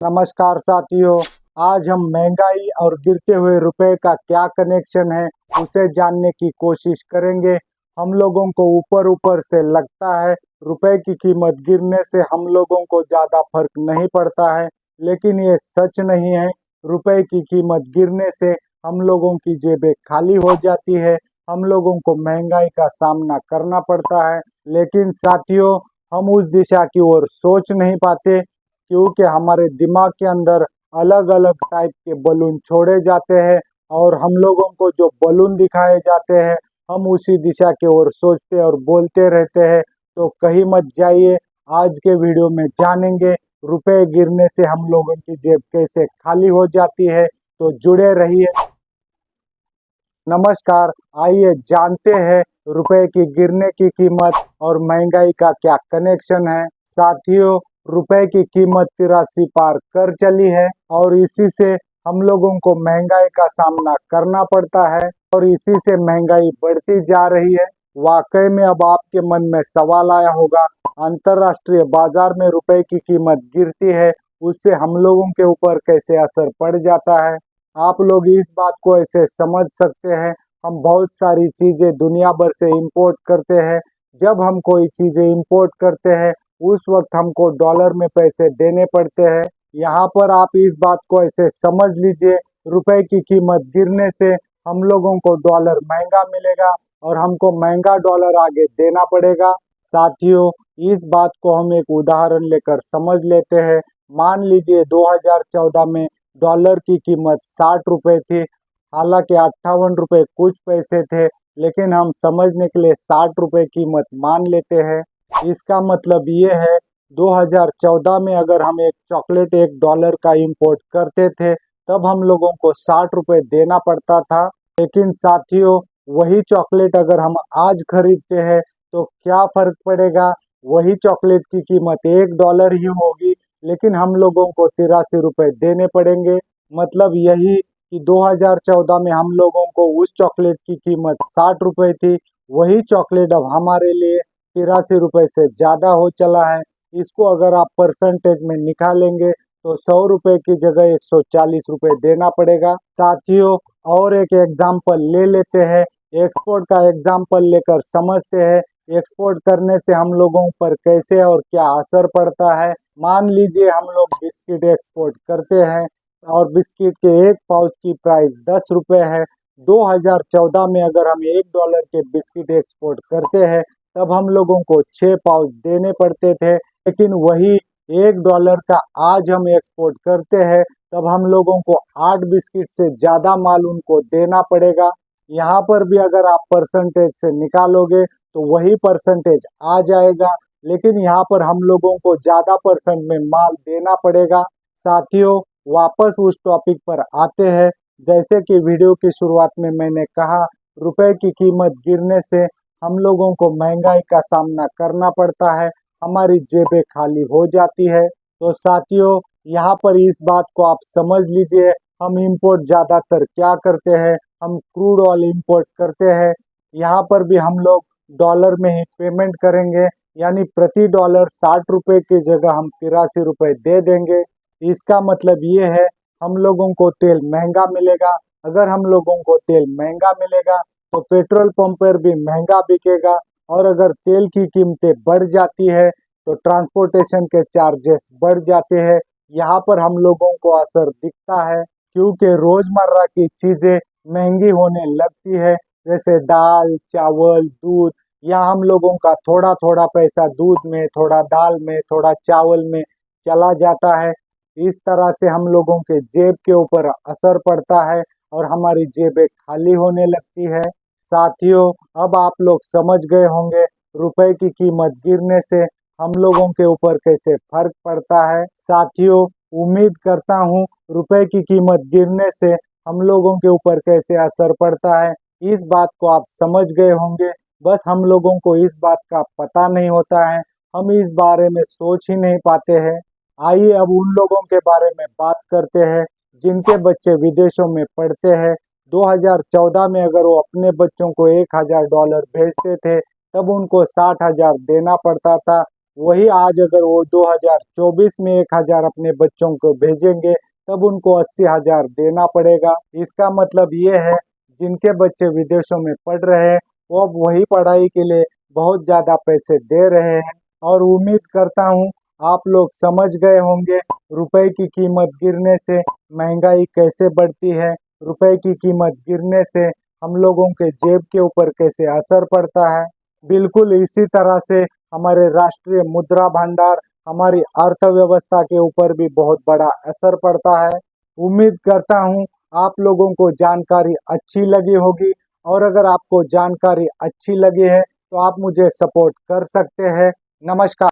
नमस्कार साथियों। आज हम महंगाई और गिरते हुए रुपए का क्या कनेक्शन है उसे जानने की कोशिश करेंगे। हम लोगों को ऊपर ऊपर से लगता है रुपए की कीमत गिरने से हम लोगों को ज़्यादा फर्क नहीं पड़ता है, लेकिन ये सच नहीं है। रुपए की कीमत गिरने से हम लोगों की जेबें खाली हो जाती है, हम लोगों को महंगाई का सामना करना पड़ता है। लेकिन साथियों, हम उस दिशा की ओर सोच नहीं पाते क्योंकि हमारे दिमाग के अंदर अलग अलग टाइप के बलून छोड़े जाते हैं और हम लोगों को जो बलून दिखाए जाते हैं हम उसी दिशा की ओर सोचते और बोलते रहते हैं। तो कहीं मत जाइए, आज के वीडियो में जानेंगे रुपए गिरने से हम लोगों की जेब कैसे खाली हो जाती है। तो जुड़े रहिए। नमस्कार, आइए जानते हैं रुपए की गिरने की कीमत और महंगाई का क्या कनेक्शन है। साथियों, रुपए की कीमत 83 पार कर चली है और इसी से हम लोगों को महंगाई का सामना करना पड़ता है और इसी से महंगाई बढ़ती जा रही है। वाकई में अब आपके मन में सवाल आया होगा, अंतर्राष्ट्रीय बाजार में रुपए की कीमत गिरती है, उससे हम लोगों के ऊपर कैसे असर पड़ जाता है। आप लोग इस बात को ऐसे समझ सकते हैं, हम बहुत सारी चीजें दुनिया भर से इंपोर्ट करते हैं। जब हम कोई चीजें इंपोर्ट करते हैं उस वक्त हमको डॉलर में पैसे देने पड़ते हैं। यहाँ पर आप इस बात को ऐसे समझ लीजिए, रुपए की कीमत गिरने से हम लोगों को डॉलर महंगा मिलेगा और हमको महंगा डॉलर आगे देना पड़ेगा। साथियों, इस बात को हम एक उदाहरण लेकर समझ लेते हैं। मान लीजिए 2014 में डॉलर की कीमत 60 रुपए थी। हालांकि 58 रुपए कुछ पैसे थे, लेकिन हम समझने के लिए 60 रुपए कीमत मान लेते हैं। इसका मतलब ये है 2014 में अगर हम एक चॉकलेट $1 का इंपोर्ट करते थे तब हम लोगों को 60 रुपए देना पड़ता था। लेकिन साथियों, वही चॉकलेट अगर हम आज खरीदते हैं तो क्या फर्क पड़ेगा, वही चॉकलेट की कीमत $1 ही होगी, लेकिन हम लोगों को 83 रुपए देने पड़ेंगे। मतलब यही कि 2014 में हम लोगों को उस चॉकलेट की कीमत 60 रुपए थी, वही चॉकलेट अब हमारे लिए 83 रुपए से ज़्यादा हो चला है। इसको अगर आप परसेंटेज में निकालेंगे तो 100 रुपए की जगह 140 रुपए देना पड़ेगा। साथियों, और एक एग्जाम्पल ले लेते हैं, एक्सपोर्ट का एग्जाम्पल लेकर समझते हैं एक्सपोर्ट करने से हम लोगों पर कैसे और क्या असर पड़ता है। मान लीजिए हम लोग बिस्किट एक्सपोर्ट करते हैं और बिस्किट के एक पाउच की प्राइस 10 रुपए है। 2014 में अगर हम $1 के बिस्किट एक्सपोर्ट करते हैं तब हम लोगों को 6 पाउच देने पड़ते थे, लेकिन वही $1 का आज हम एक्सपोर्ट करते हैं तब हम लोगों को 8 बिस्किट से ज़्यादा माल उनको देना पड़ेगा। यहाँ पर भी अगर आप परसेंटेज से निकालोगे तो वही परसेंटेज आ जाएगा, लेकिन यहाँ पर हम लोगों को ज़्यादा परसेंट में माल देना पड़ेगा। साथियों, वापस उस टॉपिक पर आते हैं। जैसे कि वीडियो की शुरुआत में मैंने कहा, रुपए की कीमत गिरने से हम लोगों को महंगाई का सामना करना पड़ता है, हमारी जेबें खाली हो जाती है। तो साथियों, यहाँ पर इस बात को आप समझ लीजिए, हम इंपोर्ट ज़्यादातर क्या करते हैं, हम क्रूड ऑयल इंपोर्ट करते हैं। यहाँ पर भी हम लोग डॉलर में ही पेमेंट करेंगे, यानी प्रति डॉलर 60 रुपए की जगह हम 83 रुपए दे देंगे। इसका मतलब ये है हम लोगों को तेल महंगा मिलेगा। अगर हम लोगों को तेल महंगा मिलेगा तो पेट्रोल पंप पर भी महंगा बिकेगा, और अगर तेल की कीमतें बढ़ जाती है तो ट्रांसपोर्टेशन के चार्जेस बढ़ जाते हैं। यहाँ पर हम लोगों को असर दिखता है क्योंकि रोजमर्रा की चीजें महंगी होने लगती है, जैसे दाल, चावल, दूध। यहाँ हम लोगों का थोड़ा थोड़ा पैसा दूध में, थोड़ा दाल में, थोड़ा चावल में चला जाता है। इस तरह से हम लोगों के जेब के ऊपर असर पड़ता है और हमारी जेबें खाली होने लगती है। साथियों, अब आप लोग समझ गए होंगे रुपए की कीमत गिरने से हम लोगों के ऊपर कैसे फर्क पड़ता है। साथियों, उम्मीद करता हूँ रुपए की कीमत गिरने से हम लोगों के ऊपर कैसे असर पड़ता है इस बात को आप समझ गए होंगे। बस हम लोगों को इस बात का पता नहीं होता है, हम इस बारे में सोच ही नहीं पाते हैं। आइए अब उन लोगों के बारे में बात करते हैं जिनके बच्चे विदेशों में पढ़ते हैं। 2014 में अगर वो अपने बच्चों को $1000 भेजते थे तब उनको 60,000 देना पड़ता था। वही आज अगर वो 2024 में 1,000 अपने बच्चों को भेजेंगे तब उनको 80,000 देना पड़ेगा। इसका मतलब ये है जिनके बच्चे विदेशों में पढ़ रहे हैं वो अब वही पढ़ाई के लिए बहुत ज्यादा पैसे दे रहे हैं। और उम्मीद करता हूँ आप लोग समझ गए होंगे रुपए की कीमत गिरने से महंगाई कैसे बढ़ती है, रुपए की कीमत गिरने से हम लोगों के जेब के ऊपर कैसे असर पड़ता है। बिल्कुल इसी तरह से हमारे राष्ट्रीय मुद्रा भंडार, हमारी अर्थव्यवस्था के ऊपर भी बहुत बड़ा असर पड़ता है। उम्मीद करता हूँ आप लोगों को जानकारी अच्छी लगी होगी, और अगर आपको जानकारी अच्छी लगी है तो आप मुझे सपोर्ट कर सकते हैं। नमस्कार।